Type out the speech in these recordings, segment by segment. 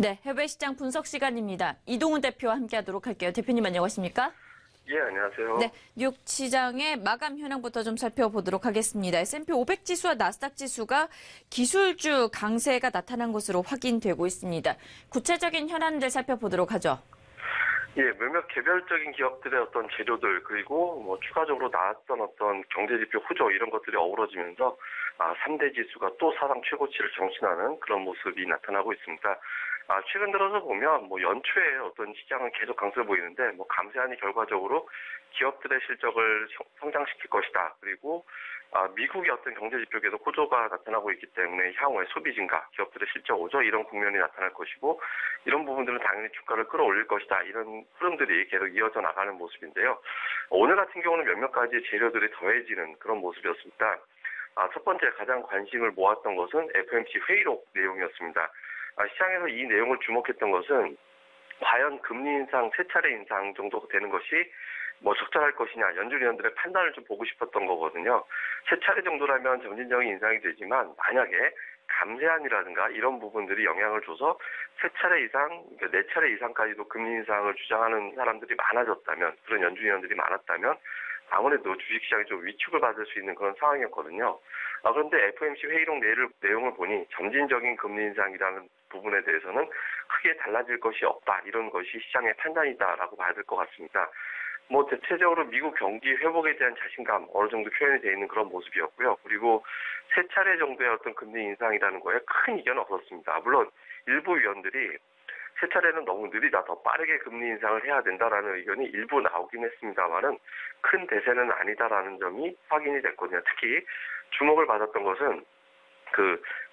네, 해외 시장 분석 시간입니다. 이동훈 대표와 함께하도록 할게요. 대표님 안녕하십니까? 예, 안녕하세요. 네, 뉴욕 시장의 마감 현황부터 좀 살펴보도록 하겠습니다. S&P 500 지수와 나스닥 지수가 기술주 강세가 나타난 것으로 확인되고 있습니다. 구체적인 현안들 살펴보도록 하죠. 예, 몇몇 개별적인 기업들의 어떤 재료들 그리고 추가적으로 나왔던 어떤 경제지표 후조 이런 것들이 어우러지면서 3대 지수가 또 사상 최고치를 경신하는 그런 모습이 나타나고 있습니다. 최근 들어서 보면 연초에 어떤 시장은 계속 강세 보이는데 감세안이 결과적으로 기업들의 실적을 성장시킬 것이다. 그리고 미국의 어떤 경제 지표에도 호조가 나타나고 있기 때문에 향후에 소비 증가, 기업들의 실적 오조 이런 국면이 나타날 것이고 이런 부분들은 당연히 주가를 끌어올릴 것이다. 이런 흐름들이 계속 이어져 나가는 모습인데요. 오늘 같은 경우는 몇몇 가지 재료들이 더해지는 그런 모습이었습니다. 첫 번째 가장 관심을 모았던 것은 FOMC 회의록 내용이었습니다. 시장에서 이 내용을 주목했던 것은 과연 금리 인상, 세 차례 인상 정도 되는 것이 적절할 것이냐, 연준위원들의 판단을 좀 보고 싶었던 거거든요. 세 차례 정도라면 점진적인 인상이 되지만 만약에 감세안이라든가 이런 부분들이 영향을 줘서 세 차례 이상, 그러니까 네 차례 이상까지도 금리 인상을 주장하는 사람들이 많아졌다면, 그런 연준위원들이 많았다면 아무래도 주식시장이 좀 위축을 받을 수 있는 그런 상황이었거든요. 그런데 FOMC 회의록 내용을 보니 점진적인 금리 인상이라는 부분에 대해서는 크게 달라질 것이 없다. 이런 것이 시장의 판단이다라고 봐야 될 것 같습니다. 대체적으로 미국 경기 회복에 대한 자신감 어느 정도 표현이 되어 있는 그런 모습이었고요. 그리고 세 차례 정도의 어떤 금리 인상이라는 거에 큰 이견은 없었습니다. 물론 일부 위원들이 세 차례는 너무 느리다, 더 빠르게 금리 인상을 해야 된다라는 의견이 일부 나오긴 했습니다만은 큰 대세는 아니다라는 점이 확인이 됐거든요. 특히 주목을 받았던 것은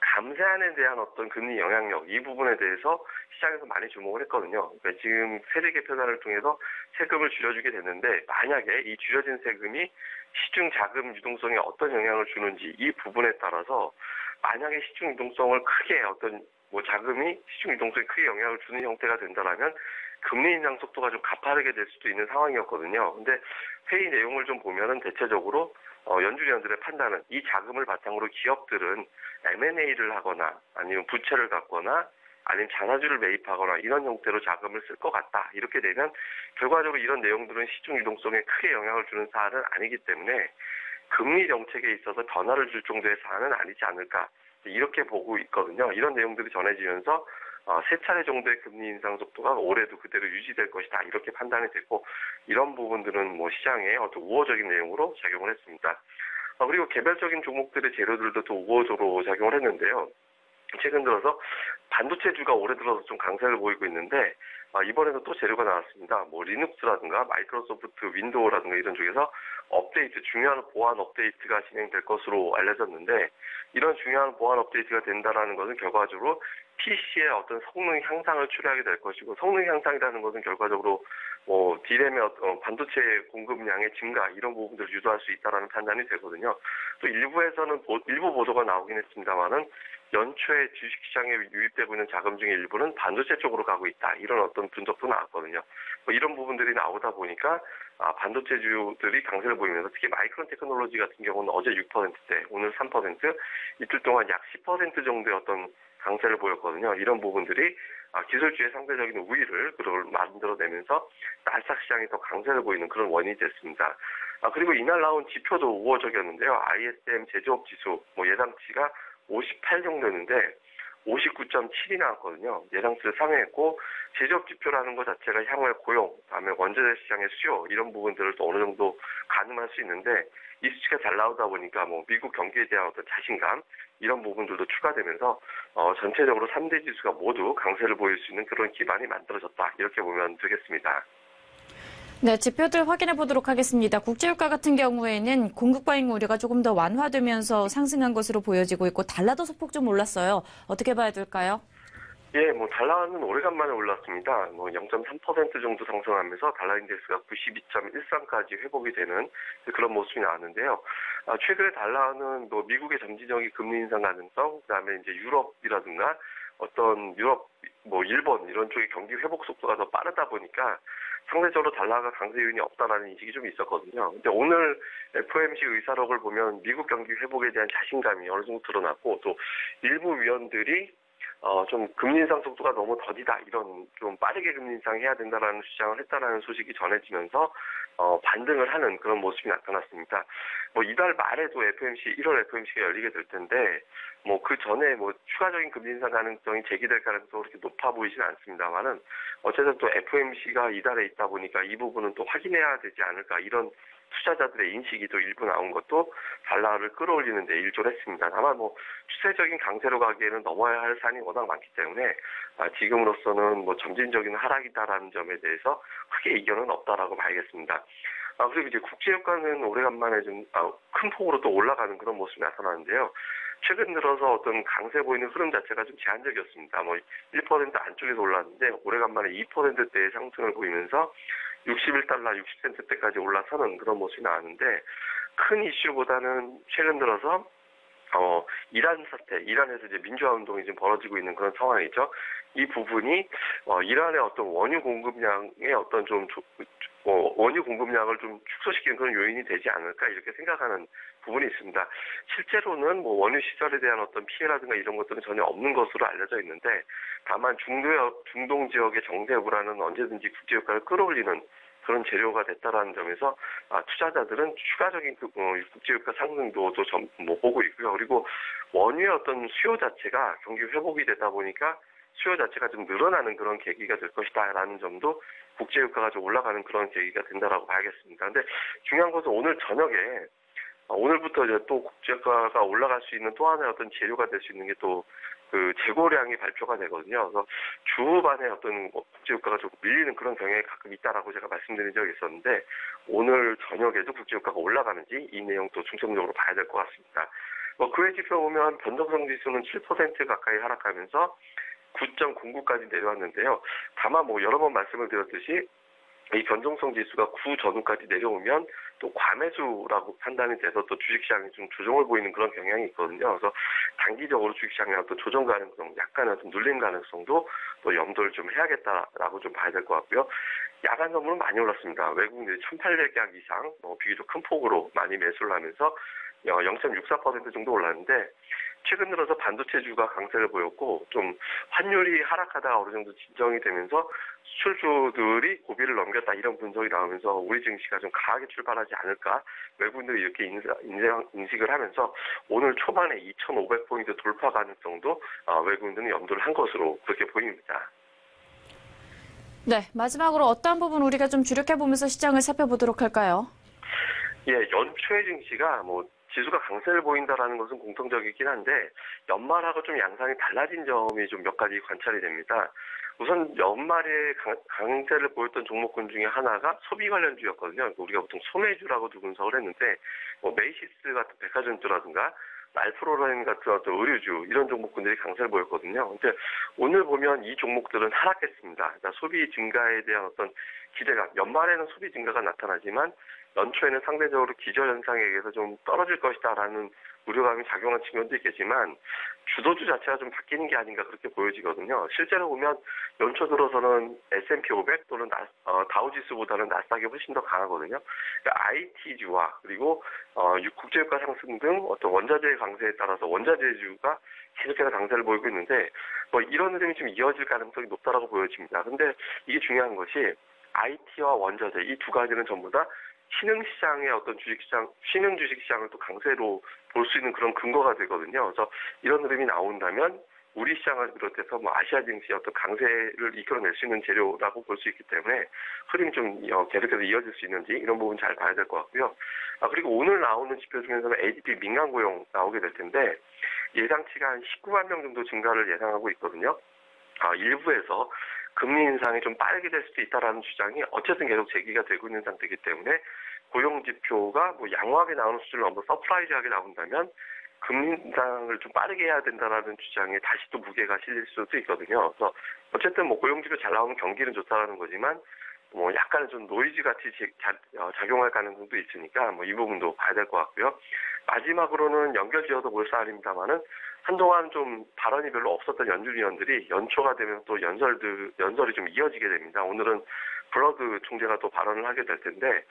감세안에 대한 어떤 금리 영향력 이 부분에 대해서 시장에서 많이 주목을 했거든요. 그러니까 지금 세제 개편안을 통해서 세금을 줄여주게 됐는데 만약에 이 줄여진 세금이 시중 자금 유동성에 어떤 영향을 주는지 이 부분에 따라서 만약에 시중 유동성을 크게 어떤 자금이 시중 유동성에 크게 영향을 주는 형태가 된다라면 금리 인상 속도가 좀 가파르게 될 수도 있는 상황이었거든요. 근데 회의 내용을 좀 보면은 대체적으로 연준위원들의 판단은 이 자금을 바탕으로 기업들은 M&A를 하거나 아니면 부채를 갖거나 아니면 자사주를 매입하거나 이런 형태로 자금을 쓸 것 같다. 이렇게 되면 결과적으로 이런 내용들은 시중 유동성에 크게 영향을 주는 사안은 아니기 때문에 금리 정책에 있어서 변화를 줄 정도의 사안은 아니지 않을까. 이렇게 보고 있거든요. 이런 내용들이 전해지면서 세 차례 정도의 금리 인상 속도가 올해도 그대로 유지될 것이다. 이렇게 판단이 됐고 이런 부분들은 시장에 어떤 우호적인 내용으로 작용을 했습니다. 그리고 개별적인 종목들의 재료들도 또 우호적으로 작용을 했는데요. 최근 들어서 반도체주가 올해 들어서 좀 강세를 보이고 있는데 이번에도 또 재료가 나왔습니다. 리눅스라든가 마이크로소프트 윈도우라든가 이런 쪽에서 업데이트, 중요한 보안 업데이트가 진행될 것으로 알려졌는데 이런 중요한 보안 업데이트가 된다라는 것은 결과적으로 PC의 어떤 성능 향상을 추구하게 될 것이고 성능 향상이라는 것은 결과적으로 D램의 반도체 공급량의 증가 이런 부분들을 유도할 수 있다라는 판단이 되거든요. 또 일부에서는 일부 보도가 나오긴 했습니다만은 연초에 주식시장에 유입되고 있는 자금 중에 일부는 반도체 쪽으로 가고 있다. 이런 어떤 분석도 나왔거든요. 이런 부분들이 나오다 보니까 반도체주들이 강세를 보이면서 특히 마이크론 테크놀로지 같은 경우는 어제 6%대, 오늘 3%, 이틀 동안 약 10% 정도의 어떤 강세를 보였거든요. 이런 부분들이 기술주의 상대적인 우위를 만들어내면서 나스닥 시장이 더 강세를 보이는 그런 원인이 됐습니다. 그리고 이날 나온 지표도 우호적이었는데요. ISM 제조업 지수 예상치가 58 정도였는데 59.7이 나왔거든요. 예상치를 상회했고 제조업 지표라는 것 자체가 향후의 고용, 다음에 원자재 시장의 수요 이런 부분들을 또 어느 정도 가늠할 수 있는데 이 수치가 잘 나오다 보니까 미국 경기에 대한 어떤 자신감 이런 부분들도 추가되면서 전체적으로 3대 지수가 모두 강세를 보일 수 있는 그런 기반이 만들어졌다. 이렇게 보면 되겠습니다. 네, 지표들 확인해 보도록 하겠습니다. 국제유가 같은 경우에는 공급 과잉 우려가 조금 더 완화되면서 상승한 것으로 보여지고 있고 달러도 소폭 좀 올랐어요. 어떻게 봐야 될까요? 예, 달러는 오래간만에 올랐습니다. 0.3% 정도 상승하면서 달러 인덱스가 92.13까지 회복이 되는 그런 모습이 나왔는데요. 최근에 달러는 미국의 점진적인 금리 인상 가능성, 그다음에 이제 유럽이라든가 어떤 유럽, 일본 이런 쪽의 경기 회복 속도가 더 빠르다 보니까 상대적으로 달러가 강세 요인이 없다라는 인식이 좀 있었거든요. 근데 오늘 FOMC 의사록을 보면 미국 경기 회복에 대한 자신감이 어느 정도 드러났고 또 일부 위원들이 좀 금리 인상 속도가 너무 더디다, 이런 좀 빠르게 금리 인상해야 된다라는 주장을 했다라는 소식이 전해지면서 반등을 하는 그런 모습이 나타났습니다. 뭐 이달 말에도 1월 FOMC가 열리게 될 텐데 뭐 그 전에 뭐 추가적인 금리 인상 가능성이 제기될 가능성이 그렇게 높아 보이지는 않습니다만은 어쨌든 또 FOMC가 이달에 있다 보니까 이 부분은 또 확인해야 되지 않을까, 이런 투자자들의 인식이 또 일부 나온 것도 달러를 끌어올리는 데 일조를 했습니다. 다만 뭐 추세적인 강세로 가기에는 넘어야 할 산이 워낙 많기 때문에 지금으로서는 뭐 점진적인 하락이다라는 점에 대해서 크게 이견은 없다라고 봐야겠습니다. 그리고 이제 국제유가는 오래간만에 좀 큰 폭으로 또 올라가는 그런 모습이 나타나는데요. 최근 들어서 어떤 강세 보이는 흐름 자체가 좀 제한적이었습니다. 뭐 1% 안쪽에서 올랐는데 오래간만에 2%대의 상승을 보이면서 61달러 60센트대까지 올라서는 그런 모습이 나왔는데, 큰 이슈보다는 최근 들어서 이란 사태, 이란에서 이제 민주화 운동이 지금 벌어지고 있는 그런 상황이죠. 이 부분이 이란의 어떤 원유 공급량의 어떤 원유 공급량을 좀 축소시키는 그런 요인이 되지 않을까, 이렇게 생각하는 부분이 있습니다. 실제로는 뭐 원유 시설에 대한 어떤 피해라든가 이런 것들은 전혀 없는 것으로 알려져 있는데, 다만 중동 지역의 정세 불안은 언제든지 국제유가를 끌어올리는 그런 재료가 됐다라는 점에서 투자자들은 추가적인 국제유가 상승도 뭐 보고 있고요. 그리고 원유의 어떤 수요 자체가 경기 회복이 되다 보니까 수요 자체가 좀 늘어나는 그런 계기가 될 것이다라는 점도 국제유가가 좀 올라가는 그런 계기가 된다라고 봐야겠습니다. 근데 중요한 것은 오늘 저녁에 오늘부터 이제 또 국제유가가 올라갈 수 있는 또 하나의 어떤 재료가 될 수 있는 게 또 그 재고량이 발표가 되거든요. 그래서 주후반에 어떤 국제유가가 좀 밀리는 그런 경향이 가끔 있다라고 제가 말씀드린 적이 있었는데, 오늘 저녁에도 국제유가가 올라가는지 이 내용도 중점적으로 봐야 될 것 같습니다. 그 외 지표 보면 변동성 지수는 7% 가까이 하락하면서 9.09까지 내려왔는데요. 다만 뭐 여러 번 말씀을 드렸듯이 이 변동성 지수가 9 전후까지 내려오면 또 과매수라고 판단이 돼서 또 주식시장이 좀 조정을 보이는 그런 경향이 있거든요. 그래서 단기적으로 주식시장의 어떤 조정 가능성, 약간의 어떤 눌림 가능성도 또 염두를 좀 해야겠다라고 좀 봐야 될 것 같고요. 야간 선물은 많이 올랐습니다. 외국인들이 1,800약 이상 비교적 큰 폭으로 많이 매수를 하면서 0.64% 정도 올랐는데, 최근 들어서 반도체주가 강세를 보였고 좀 환율이 하락하다가 어느 정도 진정이 되면서 수출주들이 고비를 넘겼다, 이런 분석이 나오면서 우리 증시가 좀 강하게 출발하지 않을까, 외국인들이 이렇게 인식을 하면서 오늘 초반에 2,500포인트 돌파 가능성도 외국인들은 염두를 한 것으로 그렇게 보입니다. 네, 마지막으로 어떠한 부분 우리가 좀 주력해보면서 시장을 살펴보도록 할까요? 예, 연초의 증시가 지수가 강세를 보인다라는 것은 공통적이긴 한데, 연말하고 좀 양상이 달라진 점이 좀 몇 가지 관찰이 됩니다. 우선 연말에 강세를 보였던 종목군 중에 하나가 소비 관련주였거든요. 우리가 보통 소매주라고도 분석을 했는데, 메이시스 같은 백화점주라든가 랄프로렌 같은 어떤 의류주, 이런 종목군들이 강세를 보였거든요. 근데 오늘 보면 이 종목들은 하락했습니다. 그러니까 소비 증가에 대한 어떤 기대감, 연말에는 소비 증가가 나타나지만 연초에는 상대적으로 기저현상에 의해서 좀 떨어질 것이다라는 우려감이 작용한 측면도 있겠지만, 주도주 자체가 좀 바뀌는 게 아닌가, 그렇게 보여지거든요. 실제로 보면 연초 들어서는 S&P 500 또는 다우지수보다는 나스닥이 훨씬 더 강하거든요. 그러니까 IT주와 그리고 국제유가 상승 등 어떤 원자재 강세에 따라서 원자재주가 계속해서 강세를 보이고 있는데, 이런 흐름이 좀 이어질 가능성이 높다라고 보여집니다. 근데 이게 중요한 것이 IT와 원자재, 이 두 가지는 전부 다 신흥시장의 어떤 신흥 주식시장을 또 강세로 볼 수 있는 그런 근거가 되거든요. 그래서 이런 흐름이 나온다면 우리 시장을 비롯해서 아시아 증시의 어떤 강세를 이끌어낼 수 있는 재료라고 볼 수 있기 때문에 흐름이 좀 계속해서 이어질 수 있는지, 이런 부분 잘 봐야 될 것 같고요. 그리고 오늘 나오는 지표 중에서는 ADP 민간 고용 나오게 될 텐데, 예상치가 한 19만 명 정도 증가를 예상하고 있거든요. 일부에서 금리 인상이 좀 빠르게 될 수도 있다라는 주장이 어쨌든 계속 제기가 되고 있는 상태이기 때문에, 고용 지표가 양호하게 나오는 수준을 너무 서프라이즈하게 나온다면 금리 인상을 좀 빠르게 해야 된다라는 주장에 다시 또 무게가 실릴 수도 있거든요. 그래서 어쨌든 고용 지표 잘 나오면 경기는 좋다라는 거지만 약간의 좀 노이즈 같이 작용할 가능성도 있으니까 이 부분도 봐야 될 것 같고요. 마지막으로는 연결지어서 몰사아닙니다만은 한동안 좀 발언이 별로 없었던 연준위원들이 연초가 되면 또 연설이 좀 이어지게 됩니다. 오늘은 블러드 총재가 또 발언을 하게 될 텐데,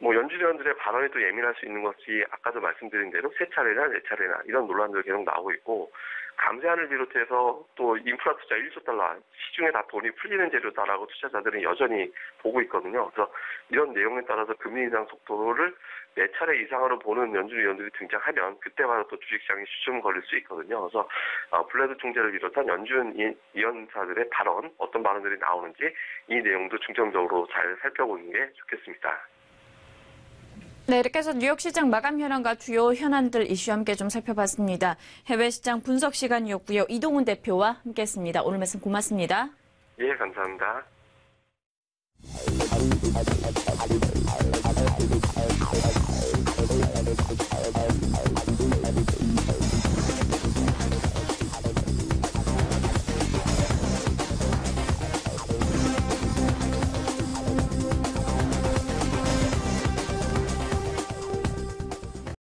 뭐 연준위원들의 발언에 또 예민할 수 있는 것이 아까도 말씀드린 대로 세 차례나 네 차례나 이런 논란들 계속 나오고 있고 감세안을 비롯해서 또 인프라 투자 1조 달러 시중에 다 돈이 풀리는 재료다라고 투자자들은 여전히 보고 있거든요. 그래서 이런 내용에 따라서 금리 인상 속도를 네 차례 이상으로 보는 연준위원들이 등장하면 그때마다 또 주식시장이 주춤 걸릴 수 있거든요. 그래서 블레드 총재를 비롯한 연준 위원사들의 발언, 어떤 발언들이 나오는지 이 내용도 중점적으로 잘 살펴보는 게 좋겠습니다. 네, 이렇게 해서 뉴욕 시장 마감 현황과 주요 현안들 이슈 함께 좀 살펴봤습니다. 해외 시장 분석 시간이었고요. 이동훈 대표와 함께했습니다. 오늘 말씀 고맙습니다. 예, 감사합니다.